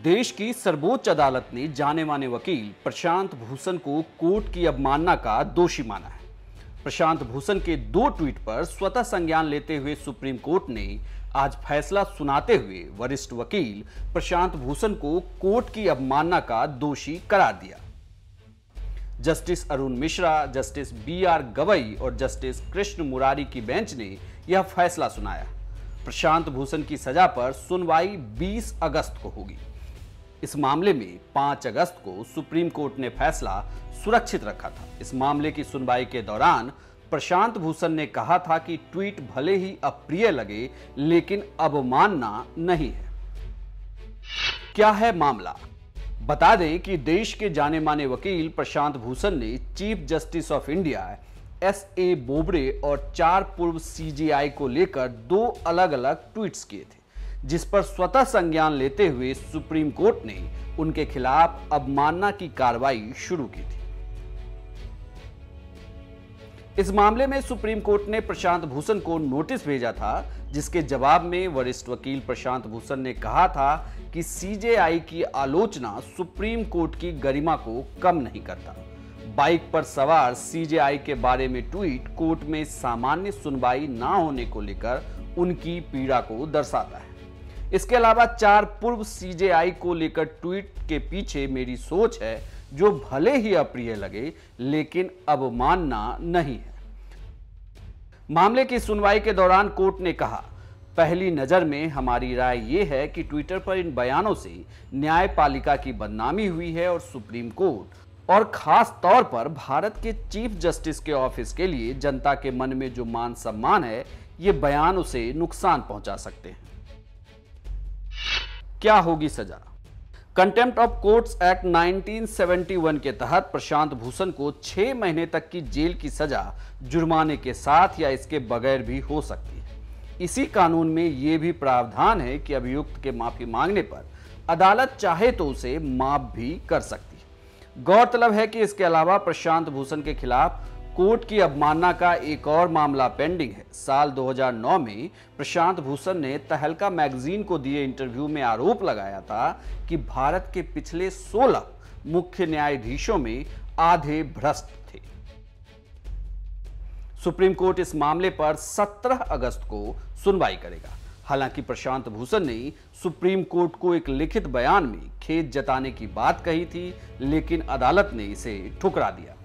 देश की सर्वोच्च अदालत ने जाने माने वकील प्रशांत भूषण को कोर्ट की अवमानना का दोषी माना है। प्रशांत भूषण के 2 ट्वीट पर स्वतः संज्ञान लेते हुए सुप्रीम कोर्ट ने आज फैसला सुनाते हुए वरिष्ठ वकील प्रशांत भूषण को कोर्ट की अवमानना का दोषी करार दिया। Justice Arun Mishra, justice BR Gavai और जस्टिस कृष्ण मुरारी की बेंच ने यह फैसला सुनाया। प्रशांत भूषण की सजा पर सुनवाई 20 अगस्त को होगी। इस मामले में 5 अगस्त को सुप्रीम कोर्ट ने फैसला सुरक्षित रखा था। इस मामले की सुनवाई के दौरान प्रशांत भूषण ने कहा था कि ट्वीट भले ही अप्रिय लगे लेकिन अवमानना नहीं है। क्या है मामला? बता दें कि देश के जाने माने वकील प्रशांत भूषण ने chief justice of India SA Bobde और 4 पूर्व CJI को लेकर 2 अलग-अलग ट्वीट्स किए थे, जिस पर स्वतः संज्ञान लेते हुए सुप्रीम कोर्ट ने उनके खिलाफ अवमानना की कार्रवाई शुरू की थी। इस मामले में सुप्रीम कोर्ट ने प्रशांत भूषण को नोटिस भेजा था, जिसके जवाब में वरिष्ठ वकील प्रशांत भूषण ने कहा था कि CJI की आलोचना सुप्रीम कोर्ट की गरिमा को कम नहीं करता। बाइक पर सवार CJI के बारे में ट्वीट कोर्ट में सामान्य सुनवाई ना होने को लेकर उनकी पीड़ा को दर्शाता है। इसके अलावा 4 पूर्व CJI को लेकर ट्वीट के पीछे मेरी सोच है, जो भले ही अप्रिय लगे लेकिन अवमानना नहीं है। मामले की सुनवाई के दौरान कोर्ट ने कहा, पहली नजर में हमारी राय यह है कि ट्विटर पर इन बयानों से न्यायपालिका की बदनामी हुई है और सुप्रीम कोर्ट और खास तौर पर भारत के चीफ जस्टिस के ऑफिस के लिए जनता के मन में जो मान सम्मान है, ये बयान उसे नुकसान पहुंचा सकते हैं। क्या होगी सजा? कंटेम्प्ट ऑफ कोर्ट्स एक्ट 1971 के तहत प्रशांत भूषण को 6 महीने तक की जेल की सजा जुर्माने के साथ या इसके बगैर भी हो सकती है। इसी कानून में यह भी प्रावधान है कि अभियुक्त के माफी मांगने पर अदालत चाहे तो उसे माफ भी कर सकती है। गौरतलब है कि इसके अलावा प्रशांत भूषण के खिलाफ कोर्ट की अवमानना का एक और मामला पेंडिंग है। साल 2009 में प्रशांत भूषण ने तहलका मैगजीन को दिए इंटरव्यू में आरोप लगाया था कि भारत के पिछले 16 मुख्य न्यायाधीशों में आधे भ्रष्ट थे। सुप्रीम कोर्ट इस मामले पर 17 अगस्त को सुनवाई करेगा। हालांकि प्रशांत भूषण ने सुप्रीम कोर्ट को एक लिखित बयान में खेद जताने की बात कही थी, लेकिन अदालत ने इसे ठुकरा दिया।